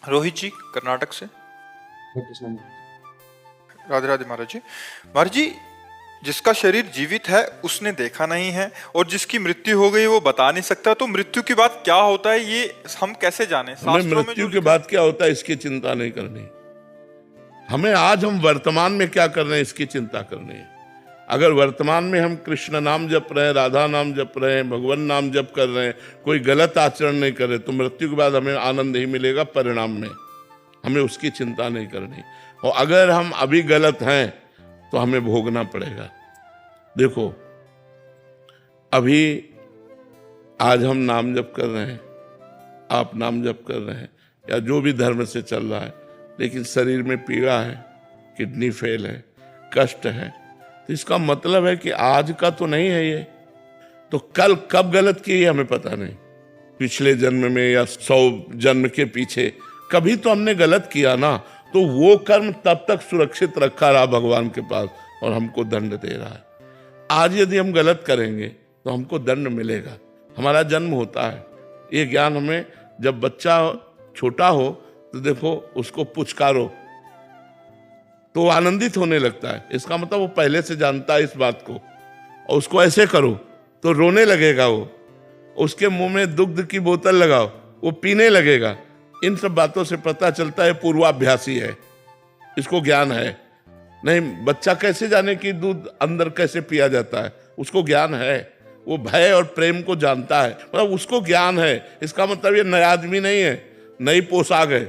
रोहित जी कर्नाटक से। कृष्ण। राधे राधे महाराज जी। महाराज जी, जिसका शरीर जीवित है उसने देखा नहीं है, और जिसकी मृत्यु हो गई वो बता नहीं सकता, तो मृत्यु के बाद क्या होता है ये हम कैसे जाने? हमें शास्त्रों में मृत्यु जो के लिखा बाद क्या होता है इसकी चिंता नहीं करनी। हमें आज हम वर्तमान में क्या कर रहे हैं इसकी चिंता करनी है। अगर वर्तमान में हम कृष्ण नाम जप रहे हैं, राधा नाम जप रहे हैं, भगवान नाम जप कर रहे हैं, कोई गलत आचरण नहीं कर रहे, तो मृत्यु के बाद हमें आनंद ही मिलेगा परिणाम में। हमें उसकी चिंता नहीं करनी। और अगर हम अभी गलत हैं तो हमें भोगना पड़ेगा। देखो, अभी आज हम नाम जप कर रहे हैं, आप नाम जप कर रहे हैं, या जो भी धर्म से चल रहा है, लेकिन शरीर में पीड़ा है, किडनी फेल है, कष्ट है, तो इसका मतलब है कि आज का तो नहीं है ये, तो कल कब गलत की ये हमें पता नहीं। पिछले जन्म में या 100 जन्म के पीछे कभी तो हमने गलत किया ना, तो वो कर्म तब तक सुरक्षित रखा रहा भगवान के पास और हमको दंड दे रहा है। आज यदि हम गलत करेंगे तो हमको दंड मिलेगा। हमारा जन्म होता है, ये ज्ञान हमें, जब बच्चा छोटा हो तो देखो उसको पुचकारो तो वो आनंदित होने लगता है, इसका मतलब वो पहले से जानता है इस बात को। और उसको ऐसे करो तो रोने लगेगा वो। उसके मुंह में दूध की बोतल लगाओ, वो पीने लगेगा। इन सब बातों से पता चलता है पूर्वाभ्यासी है, इसको ज्ञान है। नहीं, बच्चा कैसे जाने कि दूध अंदर कैसे पिया जाता है? उसको ज्ञान है, वो भय और प्रेम को जानता है, मतलब उसको ज्ञान है। इसका मतलब ये नया आदमी नहीं है, नई पोशाक है।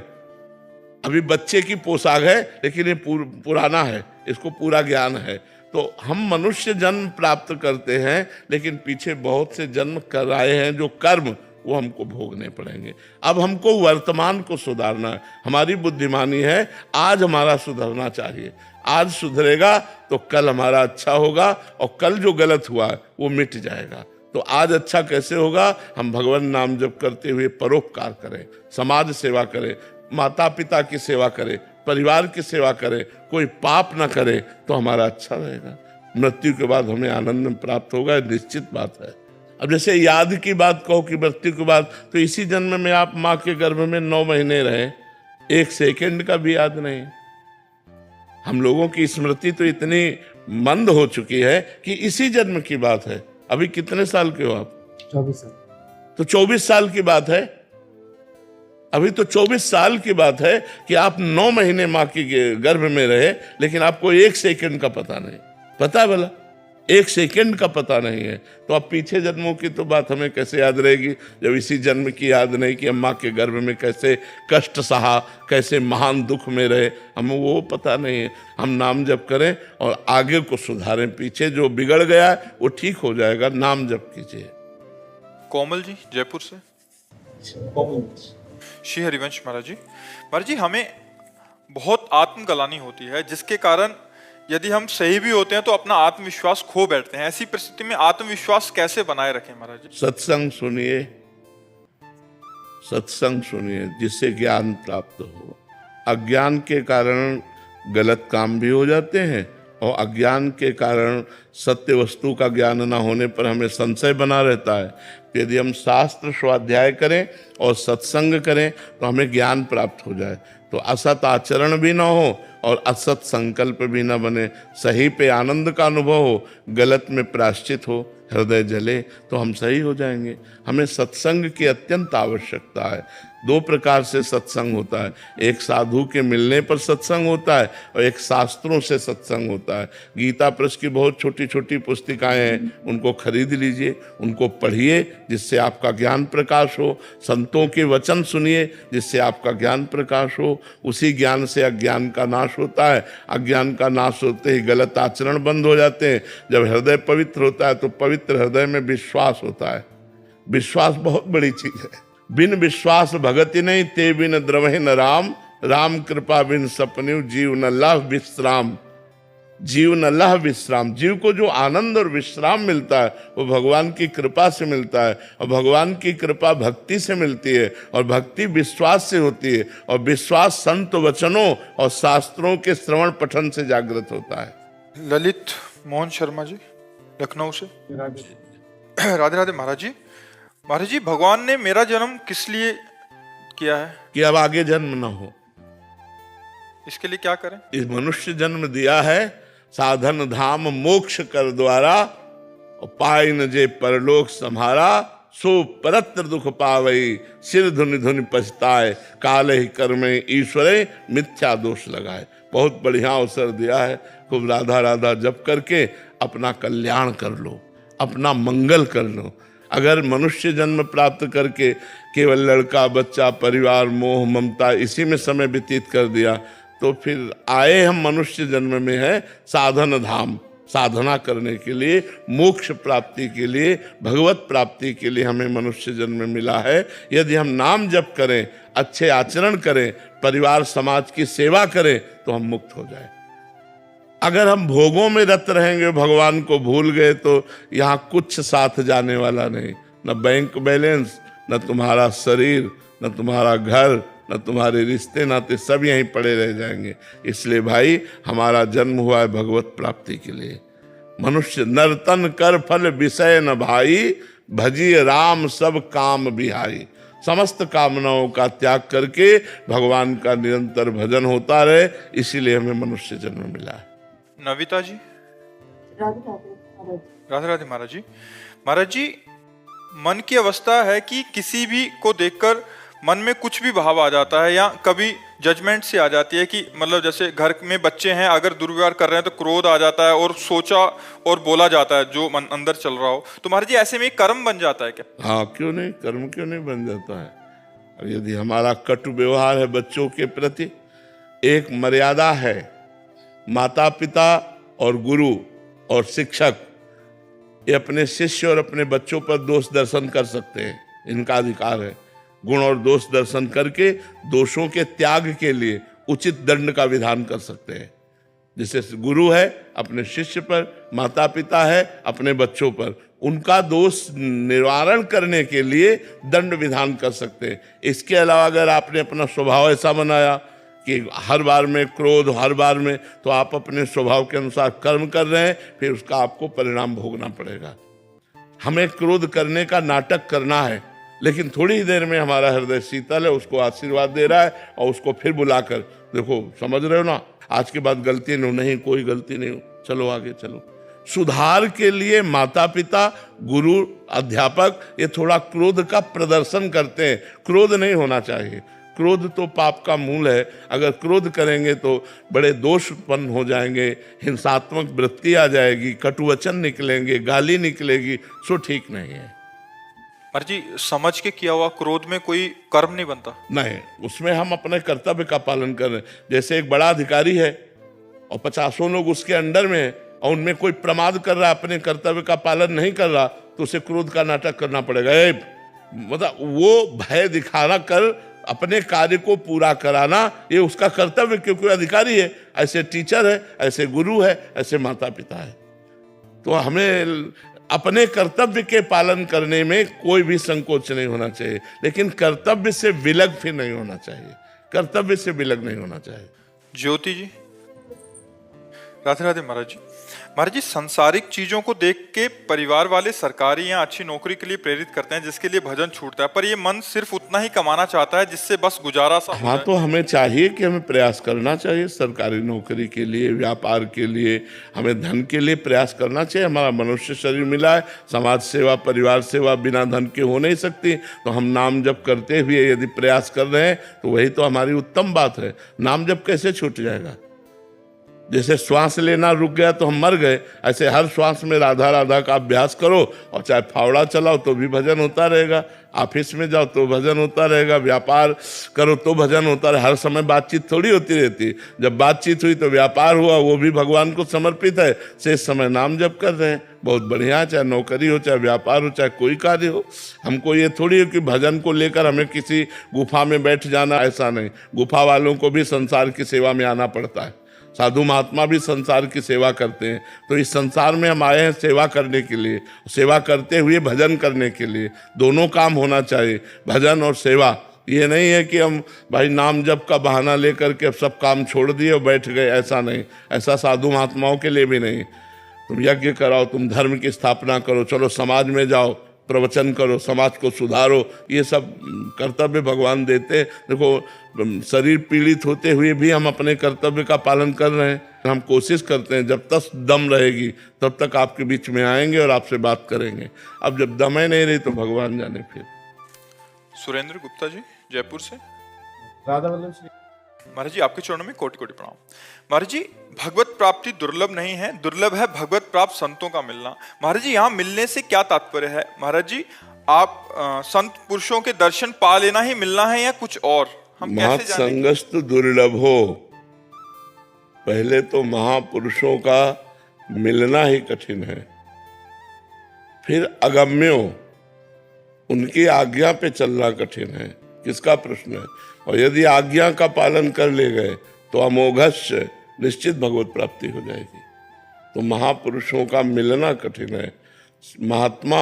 अभी बच्चे की पोशाक है, लेकिन ये पुराना है, इसको पूरा ज्ञान है। तो हम मनुष्य जन्म प्राप्त करते हैं, लेकिन पीछे बहुत से जन्म कराए हैं जो कर्म, वो हमको भोगने पड़ेंगे। अब हमको वर्तमान को सुधारना है। हमारी बुद्धिमानी है, आज हमारा सुधरना चाहिए। आज सुधरेगा तो कल हमारा अच्छा होगा, और कल जो गलत हुआ है वो मिट जाएगा। तो आज अच्छा कैसे होगा? हम भगवान नाम जप करते हुए परोपकार करें, समाज सेवा करें, माता पिता की सेवा करें, परिवार की सेवा करें, कोई पाप ना करे, तो हमारा अच्छा रहेगा। मृत्यु के बाद हमें आनंद प्राप्त होगा, निश्चित बात है। अब जैसे याद की बात कहो कि मृत्यु के बाद, तो इसी जन्म में आप माँ के गर्भ में 9 महीने रहे, 1 सेकंड का भी याद नहीं। हम लोगों की स्मृति तो इतनी मंद हो चुकी है कि इसी जन्म की बात है। अभी कितने साल के हो आप? 24 साल। तो 24 साल की बात है। अभी तो 24 साल की बात है कि आप 9 महीने माँ की गर्भ में रहे, लेकिन आपको 1 सेकंड का पता नहीं। पता है भला? 1 सेकंड का पता नहीं है। तो अब पीछे जन्मों की तो बात हमें कैसे याद रहेगी, जब इसी जन्म की याद नहीं कि हम माँ के गर्भ में कैसे कष्ट सहा, कैसे महान दुख में रहे, हमें वो पता नहीं है। हम नाम जप करें और आगे को सुधारें। पीछे जो बिगड़ गया है वो ठीक हो जाएगा, नाम जप कीजिए। कोमल जी जयपुर से। श्री हरिवंश महाराज जी। महाराज जी, हमें बहुत आत्मग्लानि होती है, जिसके कारण यदि हम सही भी होते हैं तो अपना आत्मविश्वास खो बैठते हैं। ऐसी परिस्थिति में आत्मविश्वास कैसे बनाए रखें महाराज जी? सत्संग सुनिए, सत्संग सुनिए, जिससे ज्ञान प्राप्त हो। अज्ञान के कारण गलत काम भी हो जाते हैं, और अज्ञान के कारण सत्य वस्तु का ज्ञान न होने पर हमें संशय बना रहता है। तो यदि हम शास्त्र स्वाध्याय करें और सत्संग करें तो हमें ज्ञान प्राप्त हो जाए, तो असत आचरण भी ना हो और असत संकल्प भी ना बने, सही पे आनंद का अनुभव हो, गलत में प्रायश्चित हो, हृदय जले, तो हम सही हो जाएंगे। हमें सत्संग की अत्यंत आवश्यकता है। 2 प्रकार से सत्संग होता है, एक साधु के मिलने पर सत्संग होता है, और एक शास्त्रों से सत्संग होता है। गीता प्रेस की बहुत छोटी छोटी पुस्तिकाएं हैं, उनको खरीद लीजिए, उनको पढ़िए, जिससे आपका ज्ञान प्रकाश हो। संतों के वचन सुनिए, जिससे आपका ज्ञान प्रकाश हो। उसी ज्ञान से अज्ञान का नाश होता है। अज्ञान का नाश होते ही गलत आचरण बंद हो जाते हैं। जब हृदय पवित्र होता है तो पवित्र हृदय में विश्वास होता है। विश्वास बहुत बड़ी चीज है। बिन विश्वास भगति नहीं, ते बिन द्रवहि न राम, राम कृपा बिन सपन्यु, जीव न लह विश्राम। जीव न लह विश्राम, जीव को जो आनंद और विश्राम मिलता है वो भगवान की कृपा से मिलता है, और भगवान की कृपा भक्ति से मिलती है, और भक्ति विश्वास से होती है, और विश्वास संत वचनों और शास्त्रों के श्रवण पठन से जागृत होता है। ललित मोहन शर्मा जी लखनऊ से। राधे राधे महाराज जी। महाराज जी, भगवान ने मेरा जन्म किस लिए किया है कि अब आगे जन्म न हो। इसके लिए क्या करें? इस मनुष्य जन्म दिया है साधन धाम मोक्ष कर द्वारा, और पाई न जे परलोक सम्हारा, सो परत्र दुख पावई, सिर धुनि धुनि पछताए, काल ही कर्मे ईश्वरे मिथ्या दोष लगाए। बहुत बढ़िया अवसर दिया है, खूब राधा राधा जप करके अपना कल्याण कर लो, अपना मंगल कर लो। अगर मनुष्य जन्म प्राप्त करके केवल लड़का बच्चा परिवार मोह ममता इसी में समय व्यतीत कर दिया, तो फिर आए हम मनुष्य जन्म में है साधन धाम, साधना करने के लिए, मोक्ष प्राप्ति के लिए, भगवत प्राप्ति के लिए हमें मनुष्य जन्म मिला है। यदि हम नाम जप करें, अच्छे आचरण करें, परिवार समाज की सेवा करें, तो हम मुक्त हो जाए। अगर हम भोगों में रत रहेंगे, भगवान को भूल गए, तो यहाँ कुछ साथ जाने वाला नहीं, न बैंक बैलेंस, न तुम्हारा शरीर, न तुम्हारा घर, न तुम्हारे रिश्ते नाते, सब यहीं पड़े रह जाएंगे। इसलिए भाई हमारा जन्म हुआ है भगवत प्राप्ति के लिए। मनुष्य नर्तन कर फल विषय न भाई, भजिए राम सब काम बिहाई। समस्त कामनाओं का त्याग करके भगवान का निरंतर भजन होता रहे, इसीलिए हमें मनुष्य जन्म मिला है। नविता जी। राधे राधे महाराज जी। महाराज जी, मन की अवस्था है कि किसी भी को देखकर मन में कुछ भी भाव आ जाता है, या कभी जजमेंट से आ जाती है कि मतलब जैसे घर में बच्चे हैं, अगर दुर्व्यवहार कर रहे हैं तो क्रोध आ जाता है और सोचा और बोला जाता है जो मन अंदर चल रहा हो। तो महाराज जी, ऐसे में एक कर्म बन जाता है क्या? हाँ, क्यों नहीं, कर्म क्यों नहीं बन जाता है। और यदि हमारा कटु व्यवहार है बच्चों के प्रति, एक मर्यादा है, माता पिता और गुरु और शिक्षक ये अपने शिष्य और अपने बच्चों पर दोष दर्शन कर सकते हैं, इनका अधिकार है। गुण और दोष दर्शन करके दोषों के त्याग के लिए उचित दंड का विधान कर सकते हैं। जैसे गुरु है अपने शिष्य पर, माता पिता है अपने बच्चों पर, उनका दोष निवारण करने के लिए दंड विधान कर सकते हैं। इसके अलावा अगर आपने अपना स्वभाव ऐसा बनाया कि हर बार में क्रोध, हर बार में, तो आप अपने स्वभाव के अनुसार कर्म कर रहे हैं, फिर उसका आपको परिणाम भोगना पड़ेगा। हमें क्रोध करने का नाटक करना है, लेकिन थोड़ी ही देर में हमारा हृदय शीतल है, उसको आशीर्वाद दे रहा है, और उसको फिर बुलाकर देखो, समझ रहे हो ना, आज के बाद गलती नहीं, कोई गलती नहीं, चलो आगे चलो। सुधार के लिए माता पिता, गुरु, अध्यापक ये थोड़ा क्रोध का प्रदर्शन करते हैं। क्रोध नहीं होना चाहिए, क्रोध तो पाप का मूल है। अगर क्रोध करेंगे तो बड़े दोष उत्पन्न हो जाएंगे, हिंसात्मक वृत्ति आ जाएगी, कटुवचन निकलेंगे, गाली निकलेगी, सो ठीक नहीं है। महाराज जी, समझ के किया हुआ क्रोध में कोई कर्म नहीं बनता? नहीं, उसमें हम अपने कर्तव्य का पालन कर रहे हैं। जैसे एक बड़ा अधिकारी है और 50 लोग उसके अंडर में है, और उनमें कोई प्रमाद कर रहा है, अपने कर्तव्य का पालन नहीं कर रहा, तो उसे क्रोध का नाटक करना पड़ेगा। मतलब वो भय दिखाना कर अपने कार्य को पूरा कराना, ये उसका कर्तव्य, क्योंकि अधिकारी है, ऐसे टीचर है, ऐसे गुरु है, ऐसे माता पिता है। तो हमें अपने कर्तव्य के पालन करने में कोई भी संकोच नहीं होना चाहिए, लेकिन कर्तव्य से विलग फिर नहीं होना चाहिए, कर्तव्य से विलग नहीं होना चाहिए। ज्योति जी। राधे राधे महाराज जी। महाराज जी, संसारिक चीजों को देख के परिवार वाले सरकारी या अच्छी नौकरी के लिए प्रेरित करते हैं, जिसके लिए भजन छूटता है, पर ये मन सिर्फ उतना ही कमाना चाहता है जिससे बस गुजारा सा हो हाँ, जाए। तो हमें चाहिए कि हमें प्रयास करना चाहिए, सरकारी नौकरी के लिए, व्यापार के लिए, हमें धन के लिए प्रयास करना चाहिए। हमारा मनुष्य शरीर मिला है, समाज सेवा, परिवार सेवा बिना धन के हो नहीं सकती। तो हम नाम जप करते हुए यदि प्रयास कर रहे हैं, तो वही तो हमारी उत्तम बात है। नाम जप कैसे छूट जाएगा? जैसे श्वास लेना रुक गया तो हम मर गए, ऐसे हर श्वास में राधा राधा का अभ्यास करो, और चाहे फावड़ा चलाओ तो भी भजन होता रहेगा, ऑफिस में जाओ तो भजन होता रहेगा, व्यापार करो तो भजन होता रहे। हर समय बातचीत थोड़ी होती रहती, जब बातचीत हुई तो व्यापार हुआ, वो भी भगवान को समर्पित है, शेष समय नाम जप कर रहे हैं, बहुत बढ़िया। चाहे नौकरी हो, चाहे व्यापार हो, चाहे कोई कार्य हो। हमको ये थोड़ी है कि भजन को लेकर हमें किसी गुफा में बैठ जाना, ऐसा नहीं। गुफा वालों को भी संसार की सेवा में आना पड़ता है, साधु महात्मा भी संसार की सेवा करते हैं। तो इस संसार में हम आए हैं सेवा करने के लिए, सेवा करते हुए भजन करने के लिए। दोनों काम होना चाहिए, भजन और सेवा। ये नहीं है कि हम भाई नाम जप का बहाना लेकर के सब काम छोड़ दिए और बैठ गए, ऐसा नहीं। ऐसा साधु महात्माओं के लिए भी नहीं। तुम यज्ञ कराओ, तुम धर्म की स्थापना करो, चलो समाज में जाओ, प्रवचन करो, समाज को सुधारो, ये सब कर्तव्य भगवान देते हैं। देखो, शरीर पीड़ित होते हुए भी हम अपने कर्तव्य का पालन कर रहे हैं। हम कोशिश करते हैं जब तक दम रहेगी तब तक आपके बीच में आएंगे और आपसे बात करेंगे। अब जब दम ही नहीं रही तो भगवान जाने। फिर सुरेंद्र गुप्ता जी जयपुर से। राधा वल्लभ श्री महाराज जी आपके चरणों में कोटि कोटि प्रणाम। महाराज जी, भगवत प्राप्ति दुर्लभ नहीं है, दुर्लभ है भगवत प्राप्त संतों का मिलना। महाराज जी, यहाँ मिलने से क्या तात्पर्य है? महाराज जी, आप संत पुरुषों के दर्शन पा लेना ही मिलना है या कुछ और? हम कैसे जानें? महत्संगस्तु दुर्लभ हो, पहले तो महापुरुषों का मिलना ही कठिन है, फिर अगम्यो, उनकी आज्ञा पे चलना कठिन है। किसका प्रश्न है? और यदि आज्ञा का पालन कर ले गए तो अमोघस्य, निश्चित भगवत प्राप्ति हो जाएगी। तो महापुरुषों का मिलना कठिन है। महात्मा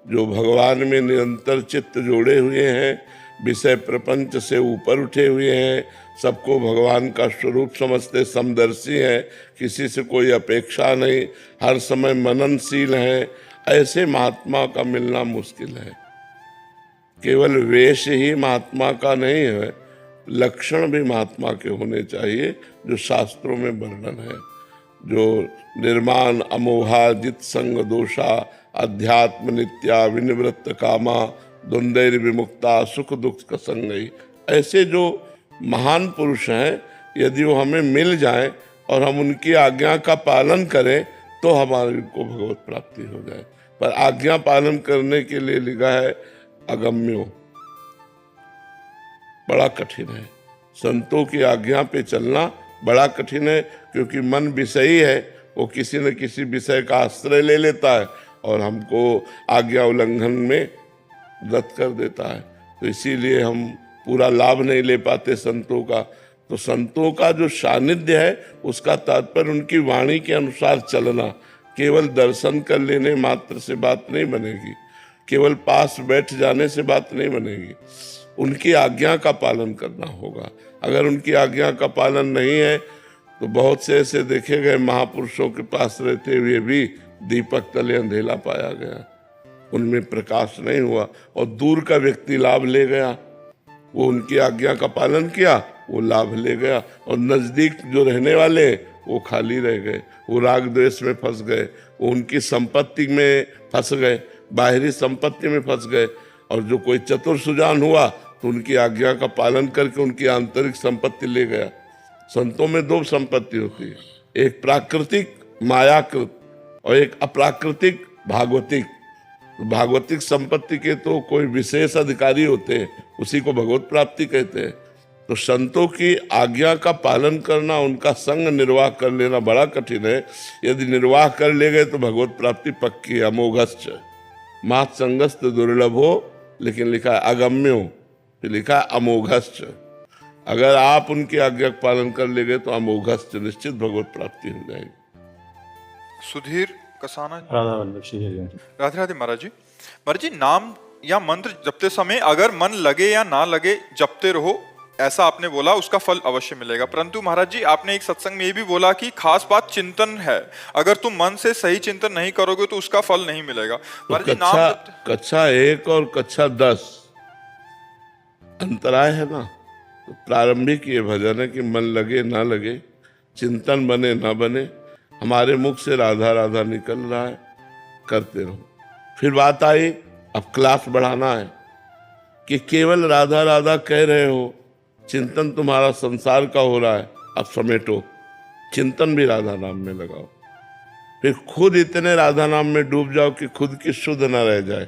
जो भगवान में निरंतर चित्त जोड़े हुए हैं, विषय प्रपंच से ऊपर उठे हुए हैं, सबको भगवान का स्वरूप समझते, समदर्शी हैं, किसी से कोई अपेक्षा नहीं, हर समय मननशील हैं, ऐसे महात्मा का मिलना मुश्किल है। केवल वेश ही महात्मा का नहीं है, लक्षण भी महात्मा के होने चाहिए जो शास्त्रों में वर्णन है, जो निर्माण अमोहा जित संग दोषा अध्यात्म नित्या विनिवृत्त कामा द्वंद्वैर विमुक्ता सुख दुख का संगई। ऐसे जो महान पुरुष हैं, यदि वो हमें मिल जाएं और हम उनकी आज्ञा का पालन करें तो हमारे को भगवत प्राप्ति हो जाए। पर आज्ञा पालन करने के लिए लिखा है अगम्यो, बड़ा कठिन है। संतों की आज्ञा पे चलना बड़ा कठिन है, क्योंकि मन विषयी है, वो किसी न किसी विषय का आश्रय ले लेता है और हमको आज्ञा उल्लंघन में रद्द कर देता है। तो इसीलिए हम पूरा लाभ नहीं ले पाते संतों का। तो संतों का जो सानिध्य है उसका तात्पर्य उनकी वाणी के अनुसार चलना। केवल दर्शन कर लेने मात्र से बात नहीं बनेगी, केवल पास बैठ जाने से बात नहीं बनेगी, उनकी आज्ञा का पालन करना होगा। अगर उनकी आज्ञा का पालन नहीं है तो बहुत से ऐसे देखे गए महापुरुषों के पास रहते हुए भी दीपक तले अंधेला पाया गया, उनमें प्रकाश नहीं हुआ और दूर का व्यक्ति लाभ ले गया। वो उनकी आज्ञा का पालन किया, वो लाभ ले गया, और नजदीक जो रहने वाले वो खाली रह गए, वो राग द्वेष में फंस गए, वो उनकी संपत्ति में फंस गए, बाहरी संपत्ति में फंस गए। और जो कोई चतुर सुजान हुआ तो उनकी आज्ञा का पालन करके उनकी आंतरिक संपत्ति ले गया। संतों में दो संपत्ति होती है, एक प्राकृतिक मायाकृत और एक अप्राकृतिक भागवतिक। भागवतिक संपत्ति के तो कोई विशेष अधिकारी होते हैं, उसी को भगवत प्राप्ति कहते हैं। तो संतों की आज्ञा का पालन करना, उनका संग निर्वाह कर लेना बड़ा कठिन है। यदि निर्वाह कर ले गए तो भगवत प्राप्ति पक्की है। अमोघश्च, मात संगस्त दुर्लभ हो, लेकिन लिखा है अगम्यो, फिर लिखा है अमोघश्च। अगर आप उनकी आज्ञा का पालन कर ले गए तो अमोघश्च, निश्चित भगवत प्राप्ति हो जाएगी। सुधीर कसाना। राधा वल्लभ श्री हरि। राधे राधे महाराज जी। महाराज जी, नाम या मंत्र जपते समय अगर मन लगे या ना लगे जपते रहो, ऐसा आपने बोला, उसका फल अवश्य मिलेगा। परंतु महाराज जी, आपने एक सत्संग में ये भी बोला कि खास बात चिंतन है, अगर तुम मन से सही चिंतन नहीं करोगे तो उसका फल नहीं मिलेगा। तो कक्षा 1 और कक्षा 10 अंतराय है ना। तो प्रारंभिक ये भजन है कि मन लगे ना लगे, चिंतन बने ना बने, हमारे मुख से राधा राधा निकल रहा है, करते रहो। फिर बात आई, अब क्लास बढ़ाना है कि केवल राधा राधा कह रहे हो, चिंतन तुम्हारा संसार का हो रहा है, अब समेटो, चिंतन भी राधा नाम में लगाओ। फिर खुद इतने राधा नाम में डूब जाओ कि खुद की शुद्ध न रह जाए।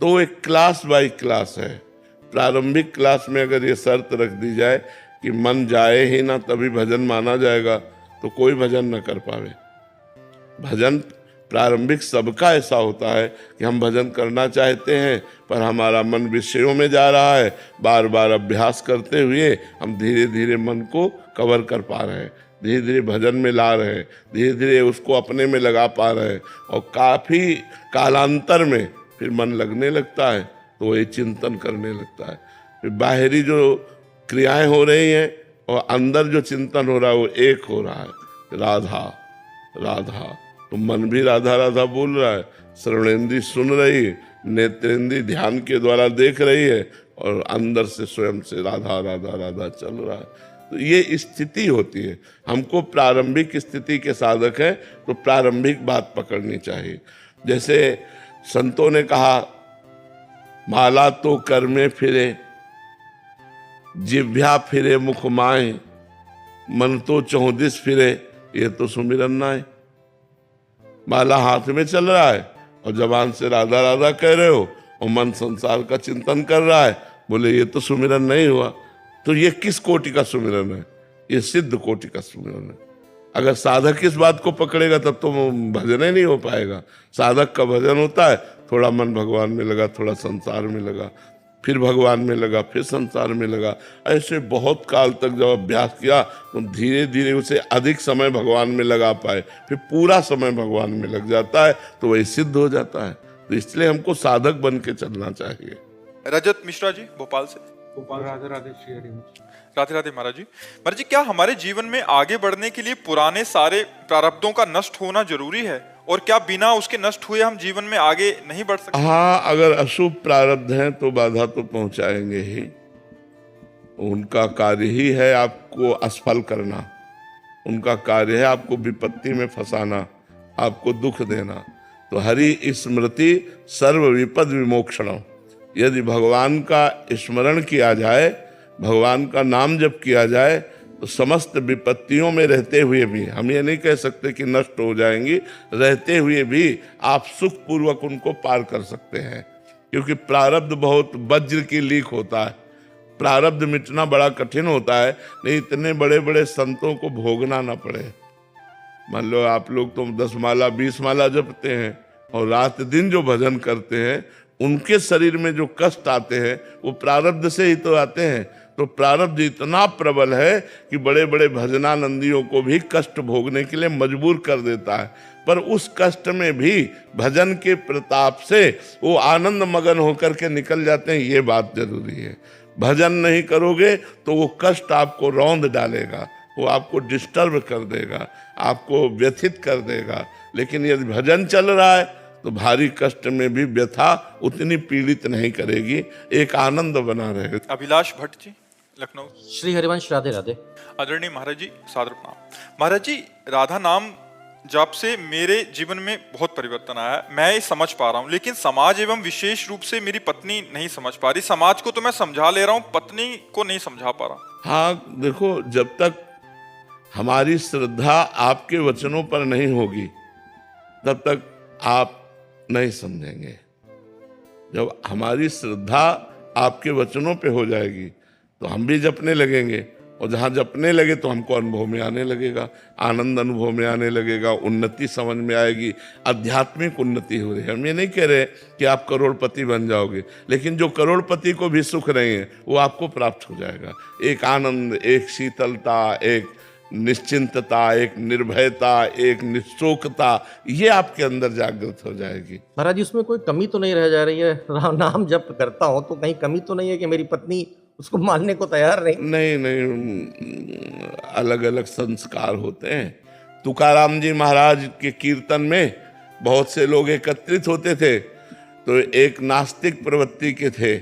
तो एक क्लास बाय क्लास है। प्रारंभिक क्लास में अगर ये शर्त रख दी जाए कि मन जाए ही ना तभी भजन माना जाएगा, तो कोई भजन न कर पावे। भजन प्रारंभिक सबका ऐसा होता है कि हम भजन करना चाहते हैं पर हमारा मन विषयों में जा रहा है। बार बार अभ्यास करते हुए हम धीरे धीरे मन को कवर कर पा रहे हैं, धीरे धीरे भजन में ला रहे हैं, धीरे धीरे उसको अपने में लगा पा रहे हैं, और काफ़ी कालांतर में फिर मन लगने लगता है तो ये चिंतन करने लगता है। फिर बाहरी जो क्रियाएं हो रही हैं और अंदर जो चिंतन हो रहा है वो एक हो रहा है, राधा राधा। तो मन भी राधा राधा बोल रहा है, श्रवणेंद्री सुन रही, नेत्रेंद्रिय ध्यान के द्वारा देख रही है और अंदर से स्वयं से राधा राधा राधा चल रहा है। तो ये स्थिति होती है। हमको प्रारंभिक स्थिति के साधक है तो प्रारंभिक बात पकड़नी चाहिए। जैसे संतों ने कहा, माला तो कर में फिरे, जिह्वा फिरे मुख माए, मन तो चौदिस फिरे, ये तो सुमिरन ना है। माला हाथ में चल रहा है और जबान से राधा राधा कह रहे हो और मन संसार का चिंतन कर रहा है, बोले ये तो सुमिरन नहीं हुआ। तो ये किस कोटि का सुमिरन है? ये सिद्ध कोटि का सुमिरन है। अगर साधक इस बात को पकड़ेगा तब तो भजन ही नहीं हो पाएगा। साधक का भजन होता है, थोड़ा मन भगवान में लगा, थोड़ा संसार में लगा, फिर भगवान में लगा, फिर संसार में लगा। ऐसे बहुत काल तक जब अभ्यास किया तो धीरे धीरे उसे अधिक समय भगवान में लगा पाए, फिर पूरा समय भगवान में लग जाता है तो वही सिद्ध हो जाता है। तो इसलिए हमको साधक बन के चलना चाहिए। रजत मिश्रा जी भोपाल से। राधे राधे श्री हरि। राधे राधे महाराज जी। महाराज जी, क्या हमारे जीवन में आगे बढ़ने के लिए पुराने सारे प्रारब्धों का नष्ट होना जरूरी है, और क्या बिना उसके नष्ट हुए हम जीवन में आगे नहीं बढ़ सकते? हाँ, अगर अशुभ प्रारब्ध हैं तो बाधा तो पहुंचाएंगे ही। उनका कार्य ही है आपको असफल करना, उनका कार्य है आपको विपत्ति में फंसाना, आपको दुख देना। तो हरि स्मृति सर्व विपद विमोक्षणम। यदि भगवान का स्मरण किया जाए, भगवान का नाम जप किया जाए, तो समस्त विपत्तियों में रहते हुए भी, हम ये नहीं कह सकते कि नष्ट हो जाएंगी, रहते हुए भी आप सुख पूर्वक उनको पार कर सकते हैं। क्योंकि प्रारब्ध बहुत वज्र की लीक होता है, प्रारब्ध मिटना बड़ा कठिन होता है। नहीं इतने बड़े बड़े संतों को भोगना ना पड़े। मान लो आप लोग तो 10 माला 20 माला जपते हैं और रात दिन जो भजन करते हैं, उनके शरीर में जो कष्ट आते हैं वो प्रारब्ध से ही तो आते हैं। तो प्रारब्ध इतना प्रबल है कि बड़े बड़े भजनानंदियों को भी कष्ट भोगने के लिए मजबूर कर देता है। पर उस कष्ट में भी भजन के प्रताप से वो आनंद मगन होकर के निकल जाते हैं। ये बात जरूरी है। भजन नहीं करोगे तो वो कष्ट आपको रौंद डालेगा, वो आपको डिस्टर्ब कर देगा, आपको व्यथित कर देगा। लेकिन यदि भजन चल रहा है तो भारी कष्ट में भी व्यथा उतनी पीड़ित नहीं करेगी, एक आनंद बना रहेगा। अभिलाष भट्ट जी लखनऊ। श्री हरिवंश राधे राधे। आदरणीय महाराज जी सादर प्रणाम। महाराज जी, राधा नाम जाप से मेरे जीवन में बहुत परिवर्तन आया, मैं ये समझ पा रहा हूँ, लेकिन समाज एवं विशेष रूप से मेरी पत्नी नहीं समझ पा रही। समाज को तो मैं समझा ले रहा हूँ, पत्नी को नहीं समझा पा रहा। हाँ देखो, जब तक हमारी श्रद्धा आपके वचनों पर नहीं होगी तब तक आप नहीं समझेंगे। जब हमारी श्रद्धा आपके वचनों पे हो जाएगी तो हम भी जपने लगेंगे, और जहाँ जपने लगे तो हमको अनुभव में आने लगेगा, आनंद अनुभव में आने लगेगा, उन्नति समझ में आएगी, आध्यात्मिक उन्नति हो रही है। हम ये नहीं कह रहे कि आप करोड़पति बन जाओगे, लेकिन जो करोड़पति को भी सुख नहीं है वो आपको प्राप्त हो जाएगा। एक आनंद, एक शीतलता, एक निश्चिंतता, एक निर्भयता, एक निश्चोकता, ये आपके अंदर जागृत हो जाएगी। महाराज जी, उसमें कोई कमी तो नहीं रह जा रही है? नाम जप करता हूँ तो कहीं कमी तो नहीं है कि मेरी पत्नी उसको मानने को तैयार नहीं? नहीं, अलग अलग संस्कार होते हैं। तुकाराम जी महाराज के कीर्तन में बहुत से लोग एकत्रित होते थे, तो एक नास्तिक प्रवृत्ति के थे।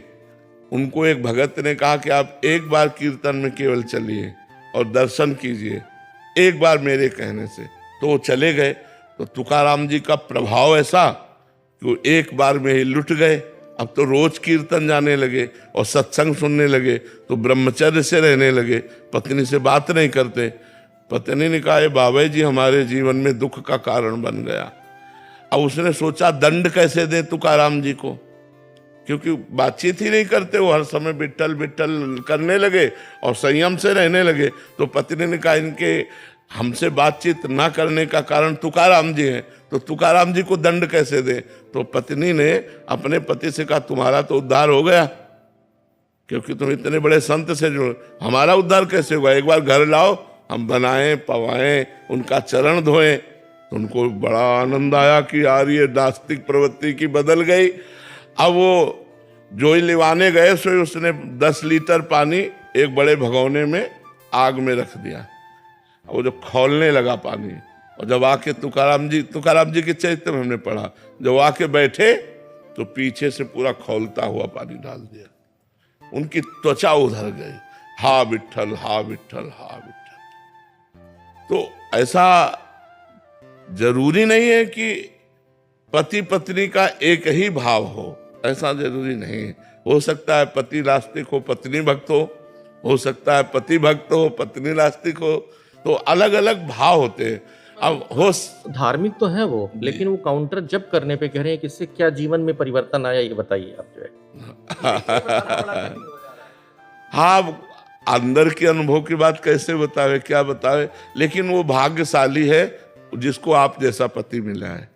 उनको एक भगत ने कहा कि आप एक बार कीर्तन में केवल चलिए और दर्शन कीजिए, एक बार मेरे कहने से। तो वो चले गए। तो तुकाराम जी का प्रभाव ऐसा कि वो एक बार में ही लुट गए। अब तो रोज कीर्तन जाने लगे और सत्संग सुनने लगे, तो ब्रह्मचर्य से रहने लगे, पत्नी से बात नहीं करते। पत्नी ने कहा, बाबा जी हमारे जीवन में दुख का कारण बन गया। अब उसने सोचा दंड कैसे दे तुकाराम जी को, क्योंकि बातचीत ही नहीं करते, वो हर समय बिट्टल बिट्टल करने लगे और संयम से रहने लगे। तो पत्नी ने कहा, इनके हमसे बातचीत ना करने का कारण तुकाराम जी हैं, तो तुकाराम जी को दंड कैसे दे? तो पत्नी ने अपने पति से कहा, तुम्हारा तो उद्धार हो गया, क्योंकि तुम इतने बड़े संत से जुड़े, हमारा उद्धार कैसे होगा? एक बार घर लाओ, हम बनाएं पवाएं, उनका चरण धोएं। तो उनको बड़ा आनंद आया कि यार ये नास्तिक प्रवृत्ति की बदल गई। अब वो जोई लिवाने गए, सो उसने 10 लीटर पानी एक बड़े भगोने में आग में रख दिया। वो जो खौलने लगा पानी, और जब आके तुकाराम जी के चरित्र में हमने पढ़ा, जब आके बैठे तो पीछे से पूरा खौलता हुआ पानी डाल दिया, उनकी त्वचा उधर गई। हा विठ्ठल, हा विठ्ठल, हा विठ्ठल। तो ऐसा जरूरी नहीं है कि पति पत्नी का एक ही भाव हो, ऐसा जरूरी नहीं है। हो सकता है पति नास्तिक हो, पत्नी भक्त हो सकता है पति भक्त हो, पत्नी नास्तिक हो, तो अलग अलग भाव होते हैं। अब हो धार्मिक तो है वो, लेकिन वो काउंटर जब करने पे कह रहे हैं कि इससे क्या जीवन में परिवर्तन आया, ये बताइए आप जो है। हाँ, अंदर के अनुभव की बात कैसे बतावे, क्या बतावे, लेकिन वो भाग्यशाली है जिसको आप जैसा पति मिला है।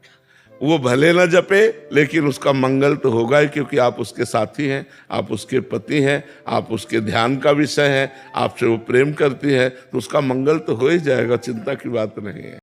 वो भले न जपे, लेकिन उसका मंगल तो होगा ही, क्योंकि आप उसके साथी हैं, आप उसके पति हैं, आप उसके ध्यान का विषय हैं, आपसे वो प्रेम करती है, तो उसका मंगल तो हो ही जाएगा, चिंता की बात नहीं है।